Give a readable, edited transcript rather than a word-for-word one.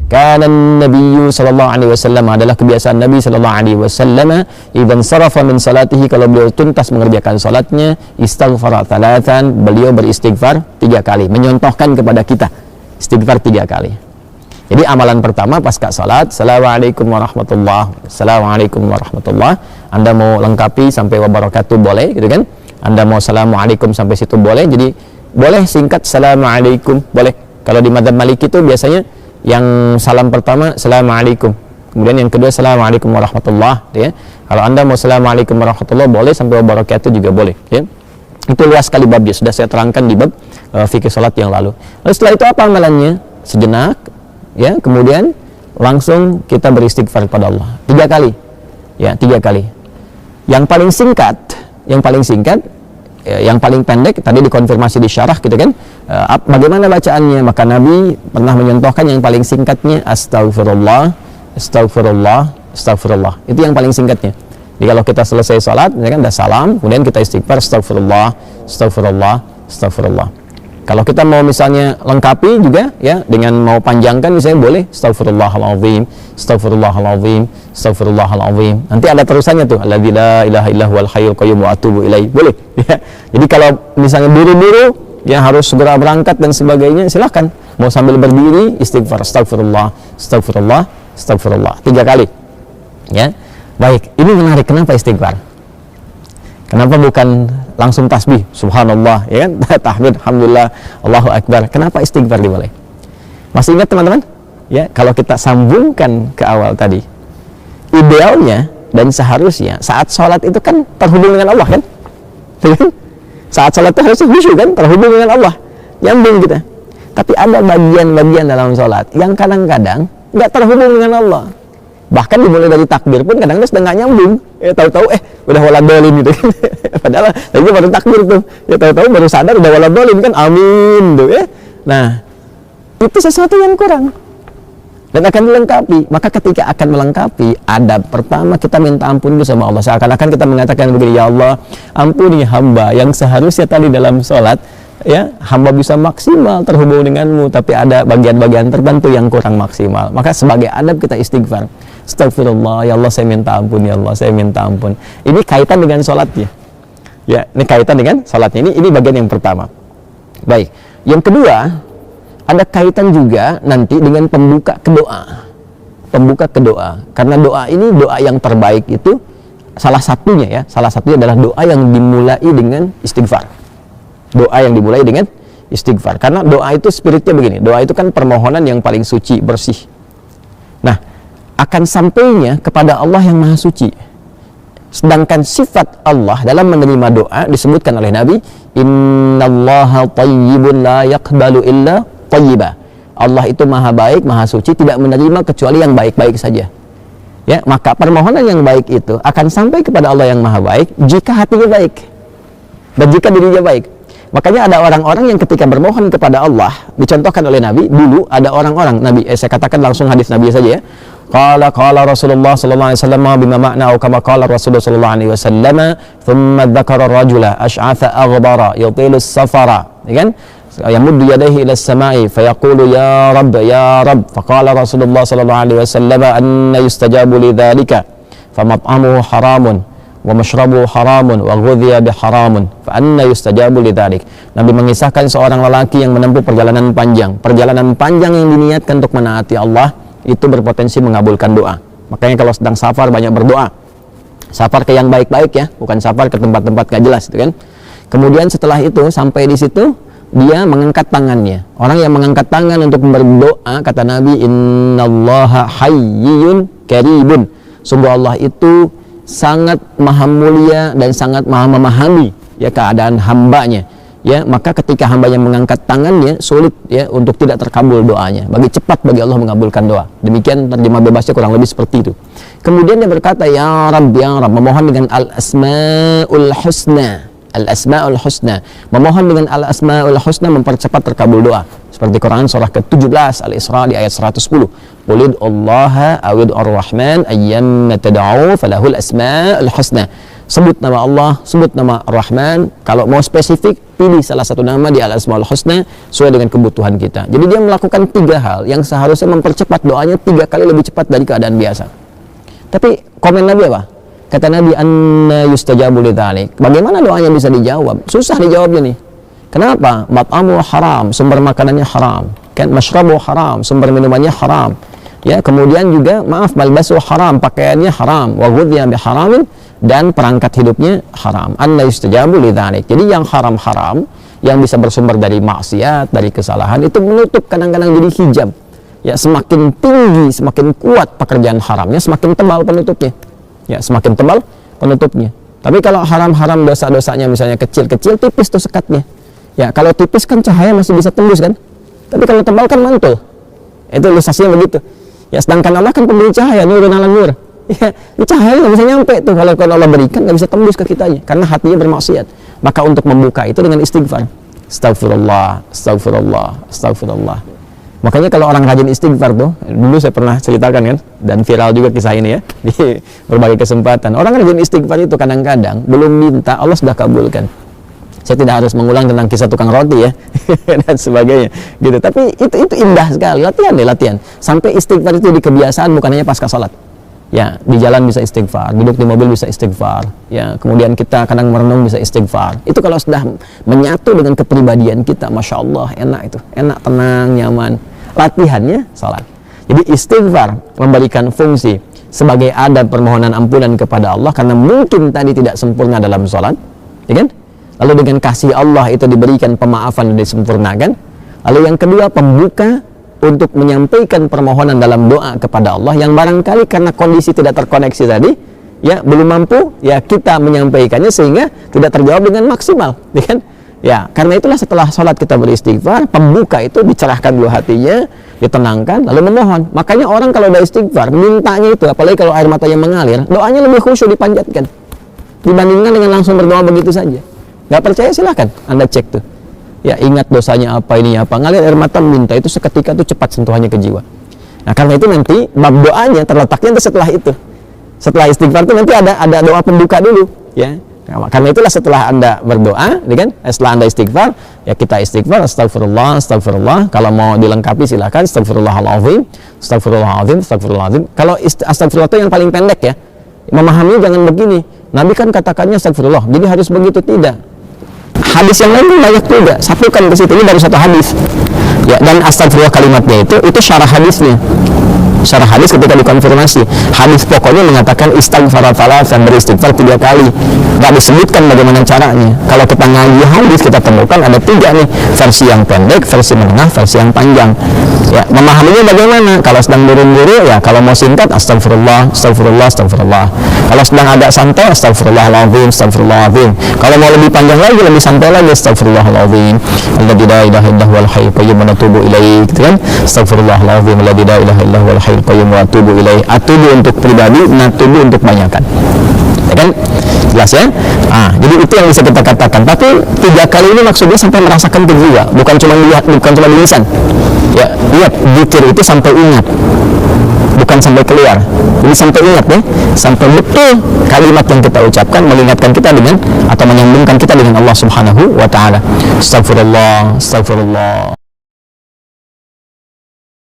Kana Nabi sallallahu alaihi wasallam, adalah kebiasaan Nabi sallallahu alaihi wasallam, idzan sarafa min salatihi, kalau beliau tuntas mengerjakan salatnya, istaghfara thalathan, beliau beristighfar 3 kali, menyontohkan kepada kita istighfar 3 kali. Jadi amalan pertama pasca salat, assalamualaikum warahmatullahi, assalamualaikum warahmatullahi. Anda mau lengkapi sampai wabarakatuh boleh, gitu kan? Anda mau assalamualaikum sampai situ boleh. Jadi boleh singkat assalamualaikum, boleh. Kalau di madzhab Maliki itu biasanya yang salam pertama assalamualaikum, kemudian yang kedua assalamualaikum warahmatullahi, ya. Kalau Anda mau assalamualaikum warahmatullahi boleh, sampai wabarakatuh juga boleh, ya. Itu luas sekali babnya, sudah saya terangkan di bab fikih salat yang lalu. Lalu setelah itu apa amalannya? Sejenak, ya, kemudian langsung kita beristighfar kepada Allah 3 kali, ya, 3 kali. Yang paling singkat, yang paling pendek tadi dikonfirmasi di syarah, gitu kan, bagaimana bacaannya? Maka Nabi pernah menyontohkan yang paling singkatnya astagfirullah, astagfirullah, astagfirullah. Itu yang paling singkatnya. Jadi kalau kita selesai salat, ya kan, dah salam, kemudian kita istighfar astagfirullah, astagfirullah, astagfirullah. Kalau kita mau misalnya lengkapi juga, ya, dengan mau panjangkan misalnya boleh astagfirullahaladzim, astagfirullahaladzim, astagfirullahaladzim. Nanti ada terusannya tuh, alladzi la ilaha illa huwal hayyul qayyum wa atubu ilaih. Boleh, ya. Jadi kalau misalnya buru-buru, ya, harus segera berangkat dan sebagainya, silahkan. Mau sambil berdiri istighfar astagfirullah, astagfirullah, astagfirullah 3 kali. Ya. Baik, ini menarik. Kenapa istighfar? Kenapa bukan langsung tasbih, subhanallah, ya kan? Tahmid, alhamdulillah, Allahu akbar. Kenapa istighfar dimulai? Masih ingat teman-teman? Ya, kalau kita sambungkan ke awal tadi, idealnya dan seharusnya saat sholat itu kan terhubung dengan Allah, kan? Saat sholat itu harusnya khusyuk, kan? Terhubung dengan Allah, nyambung kita. Tapi ada bagian-bagian dalam sholat yang kadang-kadang nggak terhubung dengan Allah. Bahkan dimulai dari takbir pun kadang-kadang sedang nggak nyambung, ya, tahu-tahu udah waladolin gitu kan. Padahal tadi baru takbir tuh, ya, tahu-tahu baru sadar udah waladolin kan, amin tuh, ya. Nah, itu sesuatu yang kurang dan akan dilengkapi. Maka ketika akan melengkapi, adab pertama kita minta ampun dulu sama Allah. Seakan-akan kita mengatakan begini, ya Allah, ampuni hamba yang seharusnya tadi dalam sholat, ya, hamba bisa maksimal terhubung denganmu, tapi ada bagian-bagian tertentu yang kurang maksimal. Maka sebagai adab kita istighfar, astagfirullah, ya Allah saya minta ampun, ya Allah saya minta ampun. Ini kaitan dengan sholatnya, ya, ini kaitan dengan sholatnya. Ini bagian yang pertama. Baik, yang kedua ada kaitan juga nanti dengan pembuka kedoa, karena doa ini doa yang terbaik itu salah satunya adalah doa yang dimulai dengan istighfar. Doa yang dimulai dengan istighfar, karena doa itu spiritnya begini, doa itu kan permohonan yang paling suci, bersih. Nah, akan sampainya kepada Allah yang maha suci. Sedangkan sifat Allah dalam menerima doa disebutkan oleh Nabi, innallaha thayyibun la yaqbalu illa thayyiba. Allah itu maha baik, maha suci, tidak menerima kecuali yang baik-baik saja. Ya, maka permohonan yang baik itu akan sampai kepada Allah yang maha baik jika hatinya baik dan jika dirinya baik. Makanya ada orang-orang yang ketika bermohon kepada Allah, dicontohkan oleh Nabi, dulu ada orang-orang, Nabi, saya katakan langsung hadis Nabi saja, ya. Qala Rasulullah sallallahu alaihi wasallam bima ma'na atau kama qala Rasulullah sallallahu alaihi wasallam, thumma dzakara ar-rajula ash'atha aghdara yutilu as-safara, ya kan? Yamuddu yadayhi ila as-sama'i fayaqulu ya Rabb, ya Rabb. Faqala Rasulullah sallallahu alaihi wasallam, anna yustajabu lidzalika famat'amuhu haramun wa mashrabu haramun wa ghudhiya biharamun fa anna yustajabu lidzalik. Nabi mengisahkan seorang lelaki yang menempuh perjalanan panjang yang diniatkan untuk menaati Allah, itu berpotensi mengabulkan doa. Makanya kalau sedang safar banyak berdoa. Safar ke yang baik-baik, ya, bukan safar ke tempat-tempat gak jelas, itu kan. Kemudian setelah itu sampai di situ dia mengangkat tangannya. Orang yang mengangkat tangan untuk berdoa, kata Nabi, innallaha hayyun karibun. Sungguh Allah itu sangat maha mulia dan sangat maha memahami, ya, keadaan hambanya. Ya, maka ketika hambanya mengangkat tangannya, sulit, ya, untuk tidak terkabul doanya. Cepat bagi Allah mengabulkan doa. Demikian terjemah bebasnya kurang lebih seperti itu. Kemudian dia berkata, ya Rabb, ya Rabb, memohon dengan al-asma'ul husna. Al-asma'ul husna, memohon dengan al-asma'ul husna mempercepat terkabul doa. Seperti Quran surah ke-17 Al-Isra di ayat 110. Qulid Allaha awid ar-Rahman ayyamma tad'u falahul asma'ul husna. Sebut nama Allah, sebut nama Ar-Rahman. Kalau mau spesifik, pilih salah satu nama di Al-Asmaul Husna sesuai dengan kebutuhan kita. Jadi dia melakukan 3 hal yang seharusnya mempercepat doanya 3 kali lebih cepat dari keadaan biasa. Tapi komen Nabi apa? Kata Nabi, anna yustajabu lidzalik. Bagaimana doanya bisa dijawab? Susah dijawabnya nih. Kenapa? Mat'amu haram, sumber makanannya haram. Kan masyrabu haram, sumber minumannya haram. Ya, kemudian juga malbasu haram, pakaiannya haram, wa ghudhiya biharamin, dan perangkat hidupnya haram. Anna yustajabu lidzalik. Jadi yang haram-haram yang bisa bersumber dari maksiat, dari kesalahan itu menutup, kadang-kadang jadi hijab. Ya, semakin tinggi, semakin kuat pekerjaan haramnya, semakin tebal penutupnya. Ya, semakin tebal penutupnya. Tapi kalau haram-haram dosa-dosanya misalnya kecil-kecil, tipis tuh sekatnya. Ya, kalau tipis kan cahaya masih bisa tembus kan. Tapi kalau tebal kan mantul. Itu ilustrasinya begitu. Ya, sedangkan Allah kan pemberi cahaya, nurun ala nur. Ya, cahaya nggak bisa nyampe tuh kalau Allah berikan, nggak bisa tembus ke kitanya karena hatinya bermaksiat. Maka untuk membuka itu dengan istighfar. Astagfirullah, astagfirullah, astagfirullah. Makanya kalau orang rajin istighfar tuh, dulu saya pernah ceritakan kan, dan viral juga kisah ini ya di berbagai kesempatan. Orang rajin istighfar itu kadang-kadang belum minta, Allah sudah kabulkan. Saya tidak harus mengulang tentang kisah tukang roti ya dan sebagainya gitu. Tapi itu indah sekali, latihan deh, latihan. Sampai istighfar itu di kebiasaan, bukan hanya pasca salat. Ya, di jalan bisa istighfar, duduk di mobil bisa istighfar. Ya, kemudian kita kadang merenung bisa istighfar. Itu kalau sudah menyatu dengan kepribadian kita, masya Allah, enak itu, enak, tenang, nyaman. Latihannya salat. Jadi istighfar memberikan fungsi sebagai adab permohonan ampunan kepada Allah karena mungkin tadi tidak sempurna dalam salat, ya kan? Lalu dengan kasih Allah itu diberikan pemaafan dan disempurnakan. Lalu yang kedua, pembuka untuk menyampaikan permohonan dalam doa kepada Allah yang barangkali karena kondisi tidak terkoneksi tadi, ya belum mampu, ya kita menyampaikannya sehingga tidak terjawab dengan maksimal, ya kan? Ya, karena itulah setelah sholat kita beristighfar, pembuka itu dicerahkan dulu hatinya, ditenangkan, lalu memohon. Makanya orang kalau udah istighfar, mintanya itu, apalagi kalau air matanya mengalir, doanya lebih khusyuk dipanjatkan dibandingkan dengan langsung berdoa begitu saja. Nggak percaya silahkan Anda cek tuh. Ya, ingat dosanya apa, ini apa, ngalir air mata minta, itu seketika tuh cepat sentuhannya ke jiwa. Nah, karena itu nanti bab doanya terletaknya setelah itu. Setelah istighfar itu nanti ada doa pembuka dulu, ya. Nah, karena itulah setelah Anda berdoa, kan? Setelah Anda istighfar, ya kita istighfar, astagfirullah, astagfirullah. Kalau mau dilengkapi silahkan, astagfirullahaladzim, astagfirullahaladzim, astagfirullahaladzim. Kalau astagfirullah itu yang paling pendek ya. Memahami jangan begini. Nabi kan katakannya astagfirullah, jadi harus begitu, tidak. Hadis yang lain pun banyak juga, satukan ke situ, ini baru satu hadis. Ya, dan astagfirullah kalimatnya itu syarah hadisnya. Syarah hadis ketika dikonfirmasi, hadis pokoknya mengatakan istighfar dan beristighfar 3 kali. Gak disebutkan bagaimana caranya. Kalau kita ngaji hadis kita temukan ada 3 nih, versi yang pendek, versi menengah, versi yang panjang. Ya, memahaminya bagaimana? Kalau sedang buru-buru, ya kalau mau singkat astagfirullah, astagfirullah, astagfirullah. Kalau sedang agak santai, astagfirullahaladzim, astagfirullahaladzim. Kalau mau lebih panjang lagi, lebih santai lagi, astagfirullahaladzim. Alladzi la ilaha illallah wal hayyul qayyum wa atubu ilaih, gitu kan? Astagfirullahaladzim, alladzi la ilaha illallah wal hayyul qayyum wa atubu ilaih. Atubu untuk pribadi, natubu untuk banyakan. Ya kan? Jelas ya? Jadi itu yang bisa kita katakan. Tapi 3 kali ini maksudnya sampai merasakan ke jiwa, bukan cuma di lisan. Ya, lihat zikir itu sampai ingat, bukan sampai keluar. Jadi sampai ingat ya, sampai betul kalimat yang kita ucapkan mengingatkan kita dengan atau menyambungkan kita dengan Allah Subhanahu wa taala. Astagfirullah, astagfirullah.